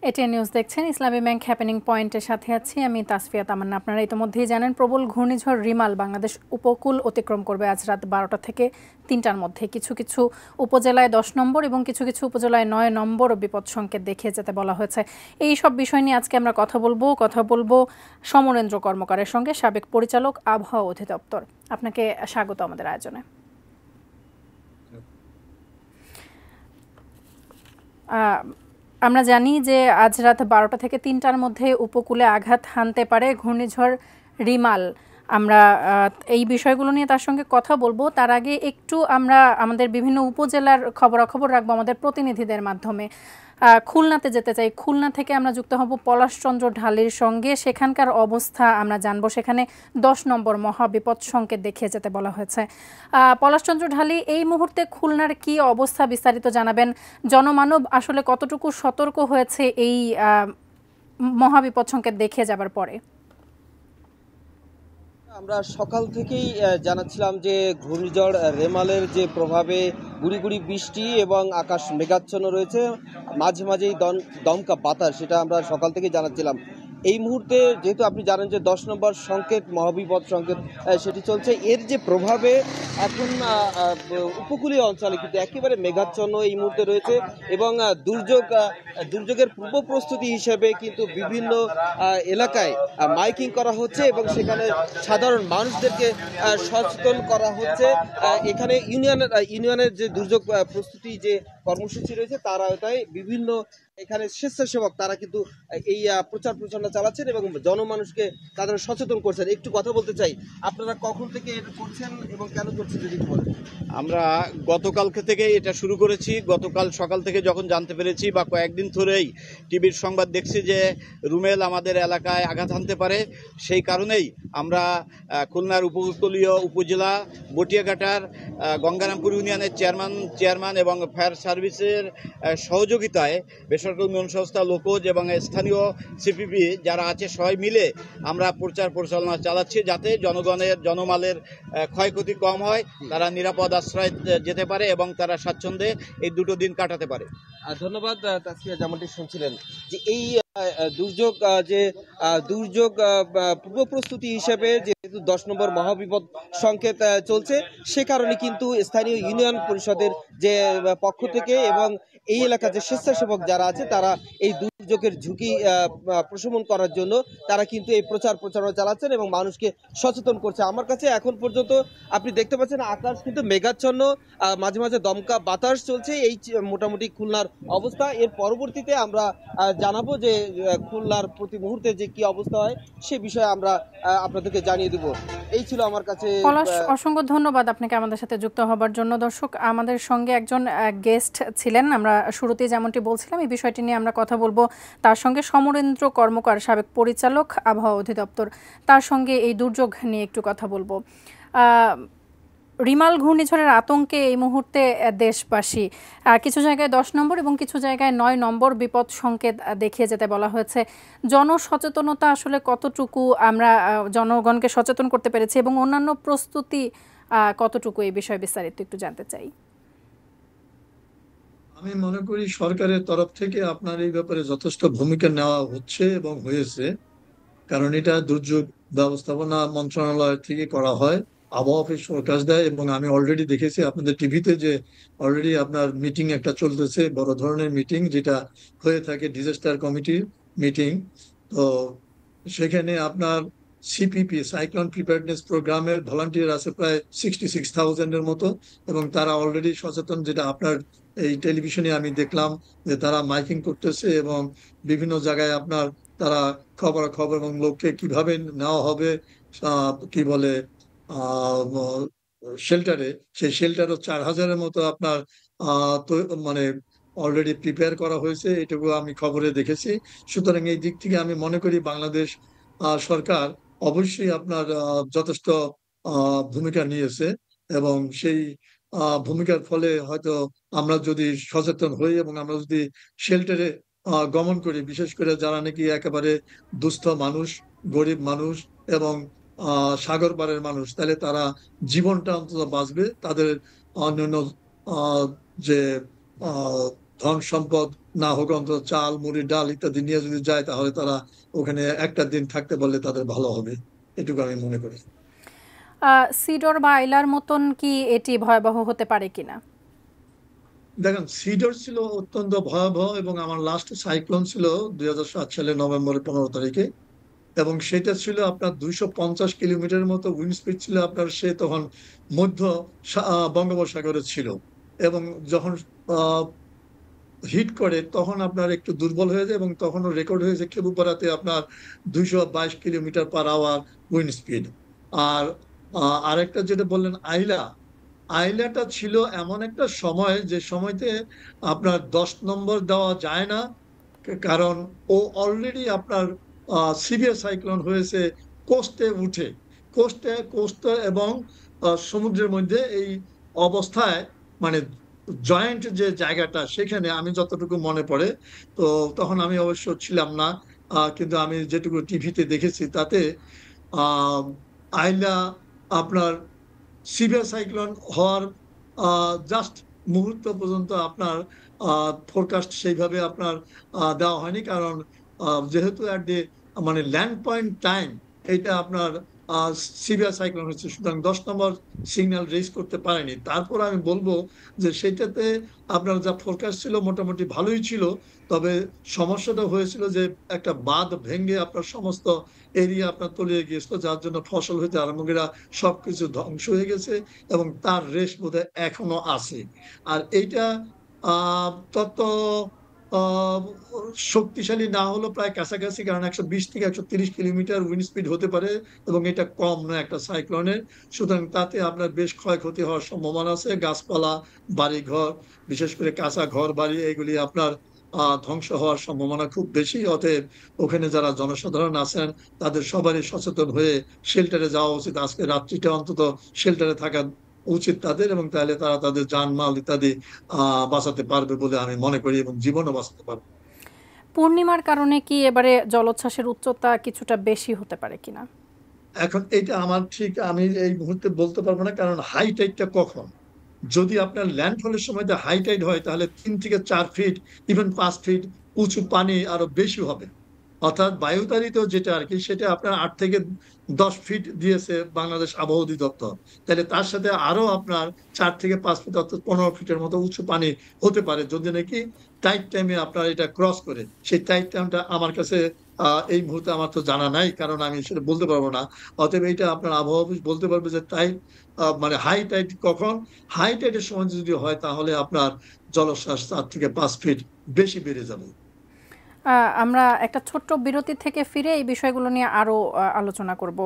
ATN news দেখছেন। ইসলামী bank happening পয়েন্টের সাথে আছি আমি তাসফিয়া তামান্না। আপনারা ইতিমধ্যেই জানেন প্রবল ঘূর্ণিঝড় রিমাল বাংলাদেশ উপকূল অতিক্রম করবে আজ রাত 12টা থেকে 3টার মধ্যে। কিছু কিছু উপজেলায় 10 নম্বর এবং কিছু কিছু উপজেলায় 9 নম্বর বিপদ সংকেত দেখিয়ে যেতে বলা হয়েছে। এই সব বিষয় নিয়ে আজকে আমরা কথা বলবো সমরেন্দ্র কর্মকারের সঙ্গে, সাবেক পরিচালক, আবহাওয়া অধিদপ্তর। আপনাকে স্বাগত আমাদের আয়োজনে। আমরা জানি যে আজ রাত 12টা থেকে 3টার মধ্যে উপকূলে আঘাত হানতে পারে ঘূর্ণিঝড় রিমাল। আমরা এই বিষয়গুলো নিয়ে তার সঙ্গে কথা বলবো। তার আগে একটু আমরা আমাদের বিভিন্ন উপজেলার খবরাখবর রাখবো আমাদের প্রতিনিধিদের মাধ্যমে। খুলনাতে যেতে চাই। খুলনা থেকে আমরা যুক্ত হব পলাশচন্দ্র ঢালির সঙ্গে। সেখানকার অবস্থা আমরা জানবো। সেখানে 10 নম্বর মহাবিপদ সংকেত দেখিয়ে যেতে বলা হয়েছে। পলাশচন্দ্র ঢালি, এই মুহূর্তে খুলনার কি অবস্থা বিস্তারিত জানাবেন। জনমানব আসলে কতটুকু সতর্ক হয়েছে এই মহাবিপদ সংকেত দেখিয়ে যাবার পরে? আমরা সকাল থেকেই জানাচ্ছিলাম যে ঘূর্ণিঝড় রেমালের যে প্রভাবে গুড়ি গুড়ি বৃষ্টি এবং আকাশ মেঘাচ্ছন্ন রয়েছে, মাঝে মাঝেই দমকা বাতাস, সেটা আমরা সকাল থেকেই জানাচ্ছিলাম। এই মুহূর্তে যেহেতু আপনি জানেন যে 10 নম্বর সংকেত, মহাবিপদ সংকেত, সেটি চলছে। এর যে প্রভাবে এখন উপকূলীয় অঞ্চলে কিন্তু একেবারে মেঘাচ্ছন্ন এই মুহূর্তে রয়েছে এবং দুর্যোগের পূর্ব প্রস্তুতি হিসেবে কিন্তু বিভিন্ন এলাকায় মাইকিং করা হচ্ছে এবং সেখানে সাধারণ মানুষদেরকে সচেতন করা হচ্ছে। এখানে ইউনিয়নের যে দুর্যোগ প্রস্তুতি যে কর্মসূচি রয়েছে তার আওতায় বিভিন্ন এখানে স্বেচ্ছাসেবক তারা কিন্তু এই প্রচার প্রচারণা চালাচ্ছেন এবং জনমানুষকে তাদের সচেতন করছেন। একটু কথা বলতে চাই, আপনারা কখন থেকে এটা করছেন এবং কেন করছেন যদি বলেন। আমরা গতকালকে থেকে এটা শুরু করেছি। গতকাল সকাল থেকে যখন জানতে পেরেছি বা কয়েকদিন ধরেই টিভির সংবাদ দেখছি যে রুমেল আমাদের এলাকায় আঘাত হানতে পারে, সেই কারণেই আমরা খুলনার উপকূলীয় উপজেলা বটিয়াঘাটার গঙ্গারামপুর ইউনিয়নের চেয়ারম্যান এবং ফায়ার সার্ভিসের সহযোগিতায় বেসরকারি উন্নয়ন সংস্থা লোকজ এবং স্থানীয় সিপিপি যারা আছে সবাই মিলে আমরা প্রচার পরিচালনা চালাচ্ছি যাতে জনমালের ক্ষয়ক্ষতি কম হয়, তারা নিরাপদ আশ্রয় যেতে পারে এবং তারা স্বাচ্ছন্দ্যে এই দুটো দিন কাটাতে পারে। ধন্যবাদ তাসফিয়া। যেমনটি শুনছিলেন যে এই দুর্যোগ পূর্ব প্রস্তুতি হিসেবে যেহেতু 10 নম্বর মহাবিপদ সংকেত চলছে, সে কারণে কিন্তু স্থানীয় ইউনিয়ন পরিষদের যে পক্ষ থেকে এবং এই এলাকার যে স্বেচ্ছাসেবক যারা আছে তারা এই দুর্যোগের ঝুঁকি প্রশমন করার জন্য তারা কিন্তু এই প্রচারণা চালাচ্ছেন এবং মানুষকে সচেতন করছে। আমার কাছে এখন পর্যন্ত আপনি দেখতে পাচ্ছেন আকাশ কিন্তু মেঘাচ্ছন্ন, মাঝে মাঝে দমকা বাতাস চলছে। এই মোটামুটি খুলনার অবস্থা। এর পরবর্তীতে আমরা জানাবো যে খুলনার প্রতি মুহূর্তে যে কি অবস্থা হয় সে বিষয়ে আমরা আপনাদেরকে জানিয়ে দেব। এই ছিল আমার কাছে। অসংখ্য ধন্যবাদ আপনাকে আমাদের সাথে যুক্ত হবার জন্য। দর্শক, আমাদের সঙ্গে একজন গেস্ট ছিলেন। আমরা শুরুতেই যেমনটি বলছিলাম এই বিষয়টি নিয়ে আমরা কথা বলবো তার সঙ্গে। সমরেন্দ্র কর্মকার, সাবেক পরিচালক, আবহাওয়া অধিদপ্তর, তার সঙ্গে এই দুর্যোগ নিয়ে একটু কথা বলবো। রিমাল ঘূর্ণিঝড়ের আতঙ্কে এই মুহূর্তে দেশবাসী। কিছু জায়গায় 10 নম্বর এবং কিছু জায়গায় 9 নম্বর বিপদ সংকেত দেখিয়ে যেতে বলা হয়েছে। জনসচেতনতা আসলে কতটুকু আমরা জনগণকে সচেতন করতে পেরেছি এবং অন্যান্য প্রস্তুতি কতটুকু, এই বিষয়ে বিস্তারিত একটু জানতে চাই। আমি মনে করি সরকারের তরফ থেকে আপনার এই ব্যাপারে যথেষ্ট ভূমিকা নেওয়া হচ্ছে এবং হয়েছে, কারণ এটা দুর্যোগ ব্যবস্থাপনা মন্ত্রণালয় থেকে করা হয়, আবহাওয়া অফিস ফোরকাস্ট দেয়। এবং আমি অলরেডি দেখেছি আপনাদের টিভিতে যে অলরেডি আপনার মিটিং একটা চলতেছে, বড় ধরনের মিটিং যেটা হয়ে থাকে ডিজাস্টার কমিটির মিটিং। তো সেখানে আপনার সিপিপি, সাইক্লোন প্রিপেয়ারনেস প্রোগ্রামের ভলান্টিয়ার আছে প্রায় 66,000-এর মতো এবং তারা অলরেডি সচেতন, যেটা আপনার এই টেলিভিশনে আমি দেখলাম যে তারা মাইকিং করতেছে এবং বিভিন্ন জায়গায় আপনার তারা খবর এবং লোককে কিভাবে নেওয়া হবে কি বলে শেল্টারে, সেই শেল্টারও 4,000-এর মতো আপনার মানে অলরেডি প্রিপেয়ার করা হয়েছে, এটুকু আমি খবরে দেখেছি। সুতরাং এই দিক থেকে আমি মনে করি বাংলাদেশ সরকার অবশ্যই আপনার যথেষ্ট ভূমিকা নিয়েছে এবং সেই ভূমিকার ফলে হয়তো আমরা যদি সচেতন হই এবং আমরা যদি শেল্টারে গমন করি, বিশেষ করে যারা নাকি একেবারে দুস্থ মানুষ, গরিব মানুষ এবং সাগর পাড়ের মানুষ, তাহলে তারা জীবনটা অন্তত বাঁচবে, তাদের অন্যান্য যে ধন সম্পদ না হোক অন্তত চাল মুড়ি ডাল ইত্যাদি নিয়ে যদি যায়, তাহলে তারা ওখানে একটা দিন থাকতে পারলে তাদের ভালো হবে, এটুকু আমি মনে করি। সিডর বা আইলার মতন কি এটি ভয়াবহ হতে পারে কিনা? দেখেন, সিডর ছিল অত্যন্ত ভয়াবহ, এবং আমার লাস্ট সাইক্লোন ছিল 2007 সালে নভেম্বরের 15 তারিখে, এবং সেটা ছিল আপনার 250 কিলোমিটার মতো উইন্ড স্পিড ছিল আপনার। সে তখন মধ্য বঙ্গোপসাগরে ছিল, এবং যখন হিট করে তখন আপনার একটু দুর্বল হয়ে যায়, এবং তখনও রেকর্ড হয়েছে খেপুপাড়াতে আপনার 222 kilometre per hour wind speed. আর আরেকটা যেটা বললেন আইলা, আইলাটা ছিল এমন একটা সময়, যে সময়তে আপনার 10 নম্বর দেওয়া যায় না, কারণ ও অলরেডি আপনার সিভিয়ার সাইক্লোন হয়েছে কোস্টে উঠে, কোস্টে এবং সমুদ্রের মধ্যে এই অবস্থায়, মানে জয়েন্ট যে জায়গাটা, সেখানে আমি যতটুকু মনে পড়ে, তো তখন আমি অবশ্য ছিলাম না, কিন্তু আমি যেটুকু টিভিতে দেখেছি তাতে আহ আইলা আপনার সিভিয়ার সাইক্লোন হওয়ার জাস্ট মুহূর্ত পর্যন্ত আপনার ফোরকাস্ট সেইভাবে আপনার দেওয়া হয়নি, কারণ যেহেতু অ্যাট দি মানে ল্যান্ড পয়েন্ট টাইম এটা আপনার সিভিয়ার সাইক্লোন হচ্ছে, সুতরাং 10 নম্বর সিগন্যাল রেজ করতে পারেনি। তারপর আমি বলবো যে সেটাতে আপনার যা ফোরকাস্ট ছিল মোটামুটি ভালোই ছিল, তবে সমস্যাটা হয়েছিল যে একটা বাঁধ ভেঙে আপনার সমস্ত এরিয়া আপনার তলিয়ে গিয়েছিল, যার জন্য ফসল হইতে আরম্ভ করে সবকিছু ধ্বংস হয়ে গেছে, এবং তার রেশ বোধহয় এখনো আছে। আর এইটা তত আহ, শক্তিশালী না হলো প্রায় কাছাকাছি, কারণ 120 থেকে 130 কিলোমিটার উইন্ড স্পিড হতে পারে, এবং এটা কম নয় একটা সাইক্লোনের। সুতরাং তাতে আপনার বেশ ক্ষয়ক্ষতি হওয়ার সম্ভাবনা আছে, গাছপালা, বাড়িঘর, বিশেষ করে কাঁচা ঘর বাড়ি, এগুলি আপনার ধ্বংস হওয়ার সম্ভাবনা খুব বেশি। অতএব ওখানে যারা জনসাধারণ আছেন তাদের সবারই সচেতন হয়ে শেল্টারে যাওয়া উচিত, আজকে রাত্রিটা অন্তত শেল্টারে থাকা উচিত তাদের, এবং তাহলে তারা তাদের জানমাল ইত্যাদি বাঁচাতে পারবে বলে আমি মনে করি, এবং জীবনও বাঁচাতে পারবে। পূর্ণিমার কারণে কি এবারে জলোচ্ছ্বাসের উচ্চতা কিছুটা বেশি হতে পারে কিনা? এখন এটা আমার ঠিক আমি এই মুহূর্তে বলতে পারবো না, কারণ হাই টাইডটা কখন, যদি আপনার ল্যান্ডফলের সময় হাই টাইড হয়, তাহলে 3 থেকে 4 ফিট, ইভেন 5 ফিট উঁচু পানি আরো বেশি হবে। অর্থাৎ বায়ুতাড়িত যেটা আর কি, সেটা আপনার 8 থেকে 10 ফিট দিয়েছে বাংলাদেশ আবহাওয়া অধিদপ্তর, তাহলে তার সাথে আরো আপনার 4 থেকে 5 ফিট, অর্থাৎ 15 ফিটের মতো উঁচু পানি হতে পারে, যদি নাকি টাইট টাইমে আপনার এটা ক্রস করে। সেই টাইট টাইমটা আমার কাছে এই মুহূর্তে আমার তো জানা নাই, কারণ আমি সেটা বলতে পারবো না। অতএব এইটা আপনার আবহাওয়া অফিস বলতে পারবে যে টাইট মানে হাই টাইড কখন। হাই টাইডের সময় যদি হয়, তাহলে আপনার জলোচ্ছ্বাস 4 থেকে 5 ফিট বেশি বেড়ে যাবে। আমরা একটা ছোট্ট বিরতি থেকে ফিরে এই বিষয়গুলো নিয়ে আরও আলোচনা করব।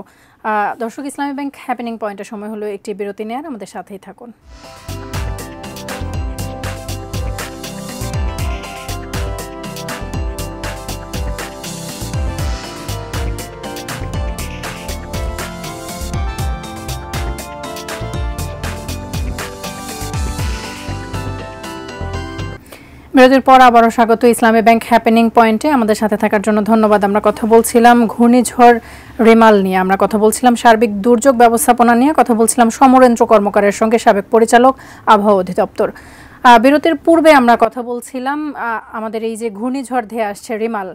দর্শক, ইসলামী ব্যাংক হ্যাপেনিং পয়েন্টের সময় হলো একটি বিরতি নেওয়ার, আমাদের সাথেই থাকুন। বিরতির পর আবারও স্বাগত ইসলামী ব্যাংক হ্যাপেনিং পয়েন্টে। আমাদের সাথে থাকার জন্য ধন্যবাদ। আমরা কথা বলছিলাম ঘূর্ণিঝড় রেমাল নিয়ে, আমরা কথা বলছিলাম সার্বিক দুর্যোগ ব্যবস্থাপনা নিয়ে, কথা বলছিলাম সমরেন্দ্র কর্মকারের সঙ্গে, সাবেক পরিচালক আবহাওয়া অধিদপ্তর। বিরতির পূর্বে আমরা কথা বলছিলাম আমাদের এই যে ঘূর্ণিঝড় ধেয়ে আসছে রেমাল,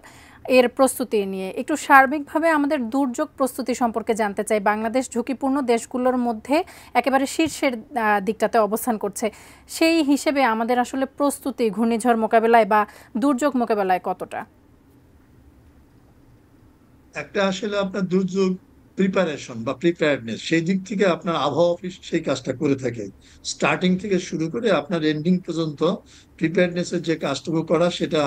এর প্রস্তুতি নিয়ে। একটু সার্বিকভাবে আমাদের দুর্যোগ প্রস্তুতি সম্পর্কে জানতে চাই। বাংলাদেশ ঝুঁকিপূর্ণ দেশগুলোর মধ্যে একেবারে শীর্ষের দিকটাতে অবস্থান করছে, সেই হিসেবে আমাদের আসলে প্রস্তুতি ঘূর্ণিঝড় মোকাবেলায় বা দুর্যোগ মোকাবেলায় কতটা? একটা আসলে আপনার দুর্যোগ প্রিপারেশন বা প্রিপেয়ারনেস, সেই দিক থেকে আপনার আবহাওয়া অফিস সেই কাজটা করে থাকে। স্টার্টিং থেকে শুরু করে আপনার এন্ডিং পর্যন্ত প্রিপেয়ারনেসের যে কাজটুকু করা, সেটা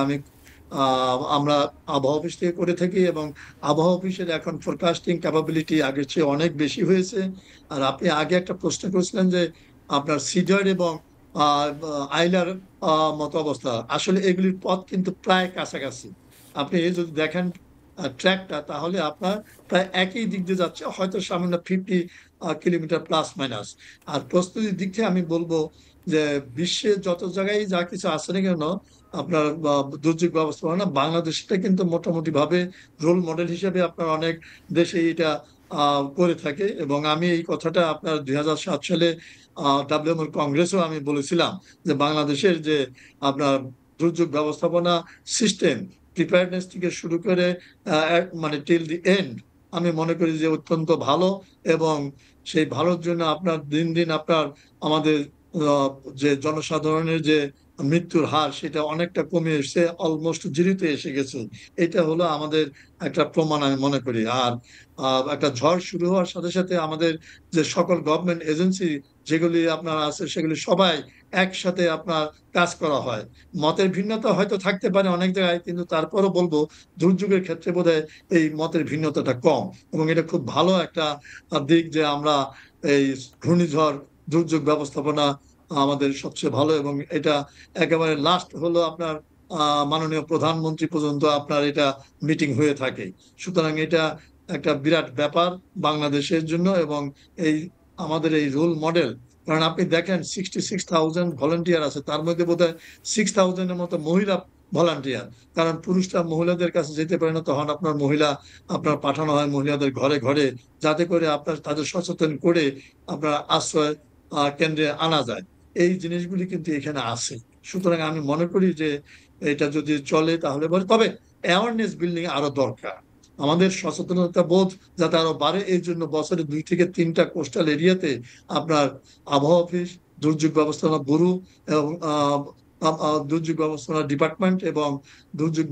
আমরা আবহাওয়া অফিস থেকে করে থাকি, এবং আবহাওয়া অফিসের এখন ফোরকাস্টিং ক্যাপাবিলিটি আগের চেয়ে অনেক বেশি হয়েছে। আর আপনি আগে একটা প্রশ্ন করেছিলেন যে আপনার সিডার এবং আইলার মতো অবস্থা, আসলে এগুলির পথ কিন্তু প্রায় কাছাকাছি। আপনি যদি দেখেন ট্র্যাকটা, তাহলে আপনার প্রায় একই দিক দিয়ে যাচ্ছে, হয়তো সামান্য 50 কিলোমিটার প্লাস মাইনাস। আর প্রস্তুতির দিক থেকে আমি বলবো যে বিশ্বে যত জায়গায় যা কিছু আছে না কেন আপনার দুর্যোগ ব্যবস্থাপনা, বাংলাদেশটা কিন্তু মোটামুটি ভাবে রোল মডেল হিসেবে আপনার অনেক দেশে এটা করে থাকে। এবং আমি এই কথাটা আপনার 2007 সালে WMO কংগ্রেসও আমি বলেছিলাম যে বাংলাদেশের যে আপনার দুর্যোগ ব্যবস্থাপনা সিস্টেম প্রিপেয়ারনেস থেকে শুরু করে মানে টিল দি এন্ড আমি মনে করি যে অত্যন্ত ভালো। এবং সেই ভালোর জন্য আপনার দিন দিন আপনার আমাদের আহ, যে জনসাধারণের যে মৃত্যুর হার সেটা অনেকটা কমে এসেছে, অলমোস্ট জিরোতে এসে গেছে। এটা হলো আমাদের একটা প্রমাণ আমি মনে করি। আর একটা ঝড় শুরু হওয়ার সাথে সাথে আমাদের যে সকল গভর্নমেন্ট এজেন্সি যেগুলি আপনার আছে সেগুলি সবাই একসাথে আপনার কাজ করা হয়। মতের ভিন্নতা হয়তো থাকতে পারে অনেক জায়গায়, কিন্তু তারপরও বলবো দুর্যোগের ক্ষেত্রে বোধহয় এই মতের ভিন্নতাটা কম। এবং এটা খুব ভালো একটা দিক যে আমরা এই ঘূর্ণিঝড় দুর্যোগ ব্যবস্থাপনা আমাদের সবচেয়ে ভালো। এবং এটা একেবারে লাস্ট হলো আপনার মাননীয় প্রধানমন্ত্রী পর্যন্ত আপনার এটা মিটিং হয়ে থাকে। সুতরাং এটা একটা বিরাট ব্যাপার বাংলাদেশের জন্য। এবং এই আমাদের এই রোল মডেল, কারণ আপনি দেখেন 66,000 ভলান্টিয়ার আছে, তার মধ্যে বোধহয় 6,000-এর মতো মহিলা ভলান্টিয়ার। কারণ পুরুষরা মহিলাদের কাছে যেতে পারে না, তখন আপনার মহিলা আপনার পাঠানো হয় মহিলাদের ঘরে ঘরে, যাতে করে আপনার তাদের সচেতন করে আপনার আশ্রয় কেন্দ্রে আনা যায়। এই জিনিসগুলি কিন্তু এখানে আছে। সুতরাং আমি মনে করি যে এটা যদি চলে তাহলে বলে, তবে অ্যাওয়ারনেস বিল্ডিং আরো দরকার। আমাদের সচেতনতা বোধ যাতে আরো বাড়ে, এই জন্য বছরে 2 থেকে 3টা কোস্টাল এরিয়াতে আপনার আবহাওয়া অফিস, দুর্যোগ ব্যবস্থাপনা ব্যুরো এবং দুর্যোগ ব্যবস্থাপনা ডিপার্টমেন্ট এবং দুর্যোগ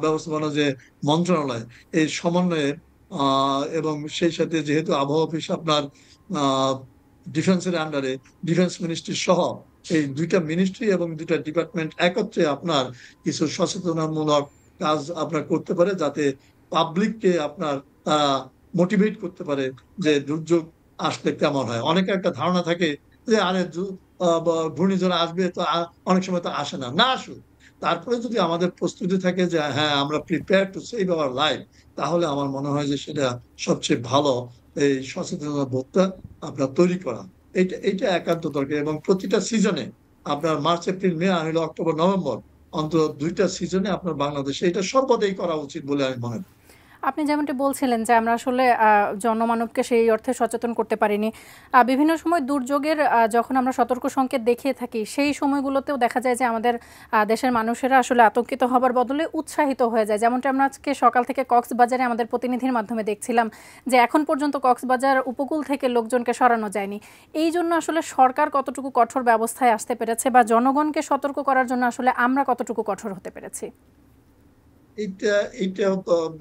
ব্যবস্থাপনা যে মন্ত্রণালয়, এই সমন্বয়ে এবং সেই সাথে যেহেতু আবহাওয়া অফিস আপনার ডিফেন্সের আন্ডারে, ডিফেন্স মিনিস্ট্রি সহ এই 2টা মিনিস্ট্রি এবং 2টা ডিপার্টমেন্ট একত্রে আপনার কিছু সচেতনামূলক কাজ আপনার করতে পারে, যাতে পাবলিককে আপনার মোটিভেট করতে পারে যে দুর্যোগ আসলে কেমন হয়। অনেকে একটা ধারণা থাকে যে আরে ঘূর্ণিঝড় আসবে তো অনেক সময় তো আসে না, না আসুক, তারপরে যদি আমাদের প্রস্তুতি থাকে যে হ্যাঁ আমরা prepare to save our life, তাহলে আমার মনে হয় যে সেটা সবচেয়ে ভালো এই সচেতনতা বোধটা আপনার তৈরি করা। এটা একান্ত দরকার। এবং প্রতিটা সিজনে আপনার মার্চ এপ্রিল মে আর হলো অক্টোবর নভেম্বর, অন্তত 2টা সিজনে আপনার বাংলাদেশে এটা সর্বদাই করা উচিত বলে আমি মনে করি। আপনি যেমনটি বলছিলেন যে আমরা আসলে জনমানবকে সেই অর্থে সচেতন করতে পারিনি। বিভিন্ন সময় দুর্যোগের যখন আমরা সতর্ক সংকেত দেখিয়ে থাকি, সেই সময়গুলোতেও দেখা যায় যে আমাদের দেশের মানুষেরা আসলে আতঙ্কিত হবার বদলে উৎসাহিত হয়ে যায়। যেমনটা আমরা আজকে সকাল থেকে কক্সবাজারে আমাদের প্রতিনিধির মাধ্যমে দেখছিলাম যে এখন পর্যন্ত কক্সবাজার উপকূল থেকে লোকজনকে সরানো যায়নি। এই জন্য আসলে সরকার কতটুকু কঠোর ব্যবস্থায় আসতে পেরেছে বা জনগণকে সতর্ক করার জন্য আসলে আমরা কতটুকু কঠোর হতে পেরেছি? এইটা এইটা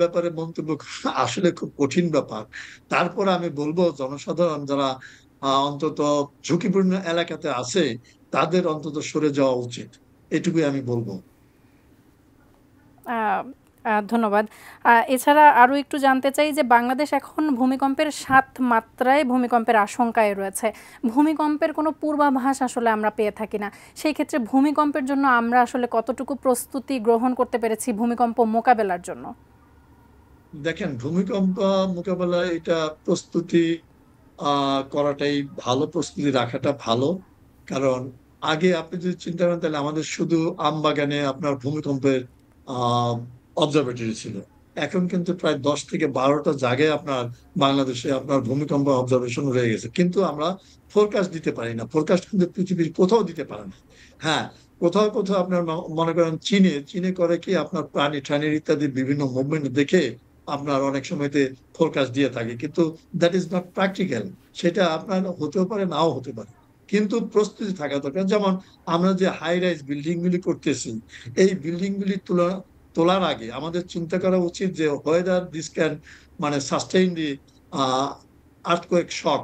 ব্যাপারে মন্তব্য আসলে খুব কঠিন ব্যাপার। তারপর আমি বলবো জনসাধারণ যারা অন্তত ঝুঁকিপূর্ণ এলাকাতে আছে তাদের অন্তত সরে যাওয়া উচিত, এটুকুই আমি বলবো। আহ, ধন্যবাদ। এছাড়া আরও একটু জানতে চাই যে বাংলাদেশ এখন ভূমিকম্পের 7 মাত্রায় ভূমিকম্পের আশঙ্কায় রয়েছে। ভূমিকম্পের কোনো পূর্বাভাস আসলে আমরা পেয়ে থাকি না। সেই ক্ষেত্রে ভূমিকম্পের জন্য আমরা আসলে কতটুকু প্রস্তুতি গ্রহণ করতে পেরেছি ভূমিকম্প মোকাবেলার জন্য? দেখেন, ভূমিকম্প মোকাবেলায় এটা প্রস্তুতি করাটাই ভালো, প্রস্তুতি রাখাটা ভালো। কারণ আগে আপনি যদি চিন্তা করেন তাহলে আমাদের শুধু আমবাগানে আপনার ভূমিকম্পের অবজারভেটরি ছিল। এখন কিন্তু প্রায় 10 থেকে 12টা জায়গায় আপনার বাংলাদেশে আপনার ভূমিকম্প অবজারভেশন রয়ে গেছে, কিন্তু আমরা ফোরকাস্ট দিতে পারি না। ফোরকাস্ট কিন্তু পৃথিবীর কোথাও দিতে পারে না। হ্যাঁ, কোথাও কোথাও আপনার মনে করেন চীনে চীনে করে কি আপনার প্রাণী ঠানির ইত্যাদি বিভিন্ন মুভমেন্ট দেখে আপনার অনেক সময়তে ফোরকাস্ট দিয়ে থাকে, কিন্তু দ্যাট ইজ নট প্র্যাকটিক্যাল। সেটা আপনার হতেও পারে, নাও হতে পারে। কিন্তু প্রস্তুতি থাকা দরকার। যেমন আমরা যে হাই রাইজ বিল্ডিং গুলি করতেছি, এই বিল্ডিং গুলি তোলার আগে আমাদের চিন্তা করা উচিত যে ওয়েদার দিস ক্যান মানে sustain the earthquake shock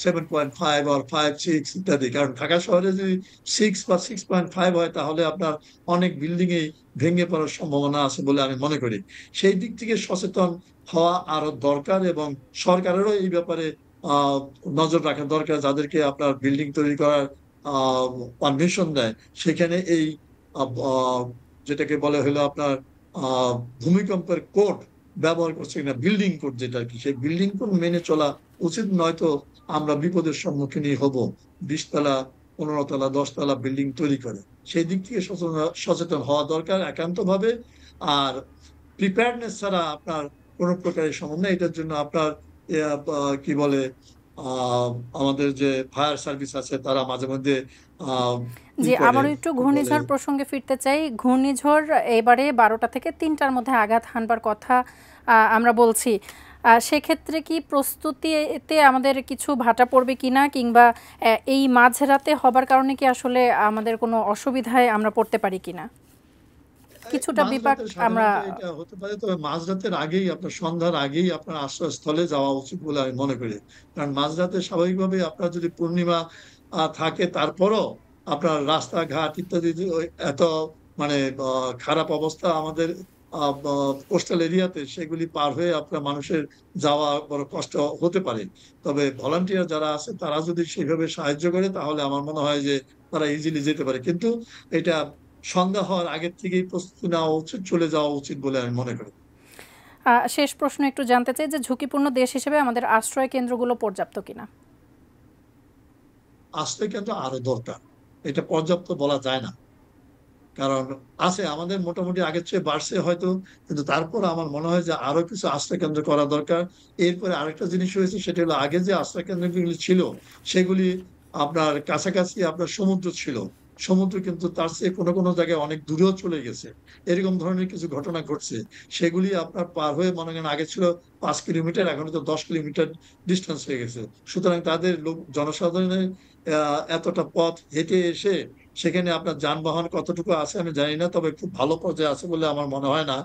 7.5 or 5, 6 ইত্যাদি। কারণ ঢাকা শহরে যদি 6 বা 6.5 হয় তাহলে আপনার অনেক বিল্ডিং এই ভেঙে পড়ার সম্ভাবনা আছে বলে আমি মনে করি। সেই দিক থেকে সচেতন হওয়া আরো দরকার এবং সরকারেরও এই ব্যাপারে নজর রাখা দরকার। যাদেরকে আপনার বিল্ডিং তৈরি করার পারমিশন দেয় সেখানে এই যেটাকে বলে হলো আপনার ভূমিকম্পের কোড ব্যবহার করছে কিনা, বিল্ডিং কোড যেটা আর কি, সেই বিল্ডিং কোড মেনে চলা উচিত। নয়তো আমরা বিপদের সম্মুখীনই হব 20 তলা 15 তলা 10 তলা বিল্ডিং তৈরি করে। সেই দিক থেকে সচেতন হওয়া দরকার একান্ত ভাবে। আর প্রিপেয়ারনেস ছাড়া আপনার কোন প্রকারের সম্ভব না। এটার জন্য আপনার কি বলে আহ, আমাদের যে ফায়ার সার্ভিস আছে তারা মাঝে মধ্যে আহ, ই জি, করে আবারও একটু কি বলে ঘূর্ণিঝড় প্রসঙ্গে ফিরতে চাই। ঘূর্ণিঝড় এবারে 12টা থেকে 3টার মধ্যে আঘাত হানবার কথা আমরা বলছি। সেক্ষেত্রে কি প্রস্তুতিতে আমাদের কিছু ভাটা পড়বে কিনা, কিংবা এই মাঝরাতে হবার কারণে কি আসলে আমাদের কোনো অসুবিধায় আমরা পড়তে পারি কিনা, কিছুটা বিপাক মাঝরাতে আমরা। সাধারণত এটা হতে পারে, তবে মাঝরাতের আগেই আপনার সন্ধ্যার আগেই আপনার আশ্রয়স্থলে যাওয়া উচিত বলে আমি মনে করি। কারণ মাঝরাতে স্বাভাবিকভাবে আপনার যদি পূর্ণিমা থাকে, তারপরও আপনার রাস্তাঘাট ইত্যাদি যে এত মানে খারাপ অবস্থা আমাদের কোস্টাল এরিয়াতে, সেগুলি পার হয়ে আপনার মানুষের যাওয়া বড় কষ্ট হতে পারে। তবে ভলান্টিয়ার যারা আছে তারা যদি সেইভাবে সাহায্য করে তাহলে আমার মনে হয় যে তারা ইজিলি যেতে পারে। কিন্তু এটা সন্ধ্যা হওয়ার আগের থেকেই প্রস্তুতি নেওয়া উচিত, চলে যাওয়া উচিত বলে আমি মনে করি। শেষ প্রশ্ন একটু জানতে চাই যে ঝুঁকিপূর্ণ দেশ হিসেবে আমাদের আশ্রয় কেন্দ্রগুলো পর্যাপ্ত কিনা। আশ্রয় কেন্দ্র আরো দরকার, এটা পর্যাপ্ত বলা যায় না। কারণ আছে আমাদের মোটামুটি আগের চেয়ে বাড়ছে হয়তো, কিন্তু তারপর আমার মনে হয় যে আরো কিছু আশ্রয় কেন্দ্র করা দরকার। এরপরে আরেকটা জিনিস হয়েছে, সেটা হলো আগে যে আশ্রয় কেন্দ্রগুলি ছিল সেগুলি আপনার কাছাকাছি আপনার সমুদ্র ছিল। সমুদ্র কিন্তু তার চেয়ে কোনো কোনো জায়গায় অনেক দূরেও চলে গেছে, এরকম ধরনের কিছু ঘটনা ঘটছে। সেগুলি আপনার পার হয়ে মনে করেন আগে ছিল 5 কিলোমিটার, এখন তো 10 কিলোমিটার ডিস্টেন্স হয়ে গেছে। সুতরাং তাদের লোক জনসাধারণের এতটা পথ হেঁটে এসে সেখানে আপনার যানবাহন কতটুকু আছে আমি জানি না, তবে খুব ভালো পর্যায়ে আছে বলে আমার মনে হয় না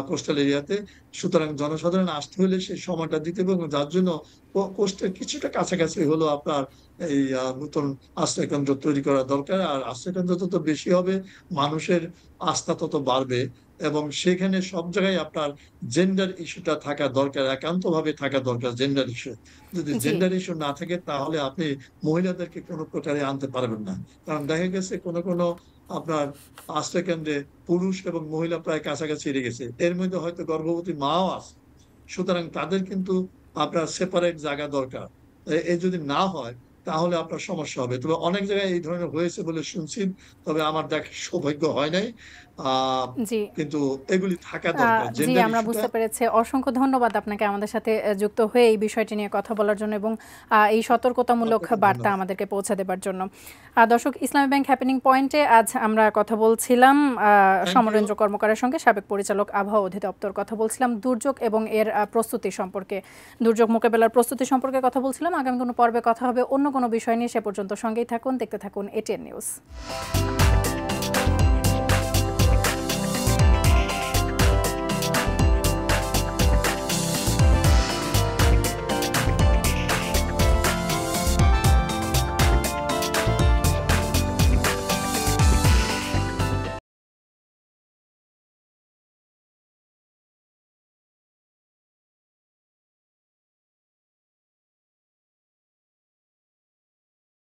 কোস্টাল এরিয়াতে। সুতরাং জনসাধারণ আসতে হলে সেই সময়টা দিতে হবে, এবং যার জন্য কোস্টের কিছুটা কাছাকাছি হলো আপনার এই নতুন আশ্রয়কেন্দ্র তৈরি করা দরকার। আর আশ্রয়কেন্দ্র যত বেশি হবে মানুষের আস্থা তত বাড়বে, এবং সেখানে সব জায়গায় আপনার জেন্ডার ইস্যুটা থাকা দরকার, একান্ত ভাবে থাকা দরকার জেন্ডার ইস্যু। যদি জি, জেন্ডার ইস্যু না থাকে তাহলে আপনি মহিলাদেরকে কোনো প্রকারে আনতে পারবেন না। কারণ দেখা গেছে কোনো কোনো আপনার আশ্রয় কেন্দ্রে পুরুষ এবং মহিলা প্রায় কাছাকাছি লেগেছে, এর মধ্যে হয়তো গর্ভবতী মাও আছে। সুতরাং তাদের কিন্তু আপনার সেপারেট জায়গা দরকার। এই যদি না হয় তাহলে আপনার সমস্যা হবে। তবে অনেক জায়গায় এই ধরনের হয়েছে বলে শুনছি, তবে আমার দেখার সৌভাগ্য হয় নাই। আহ জি, কিন্তু এগুলি থাকা দরকার, জি, জেন্ডার আমরা ইস্যুটা। বুঝতে পেরেছি। অসংখ্য ধন্যবাদ আপনাকে আমাদের সাথে যুক্ত হয়ে এই বিষয়টি নিয়ে কথা বলার জন্য, এবং এই সতর্কতামূলক আপনাকে বার্তা ধন্যবাদ। আমাদেরকে পৌঁছে দেবার জন্য। দর্শক, ইসলামী ব্যাংক হ্যাপেনিং পয়েন্টে আজ আমরা কথা বলছিলাম থ্যাংক ইউ। সমরেন্দ্র কর্মকারের সঙ্গে, সাবেক পরিচালক, আবহাওয়া অধিদপ্তর। কথা বলছিলাম দুর্যোগ এবং এর প্রস্তুতি সম্পর্কে, দুর্যোগ মোকাবেলার প্রস্তুতি সম্পর্কে কথা বলছিলাম। আগামী কোনো পর্বে কথা হবে অন্য কোনো বিষয় নিয়ে। সে পর্যন্ত সঙ্গেই থাকুন, দেখতে থাকুন এটিএন নিউজ।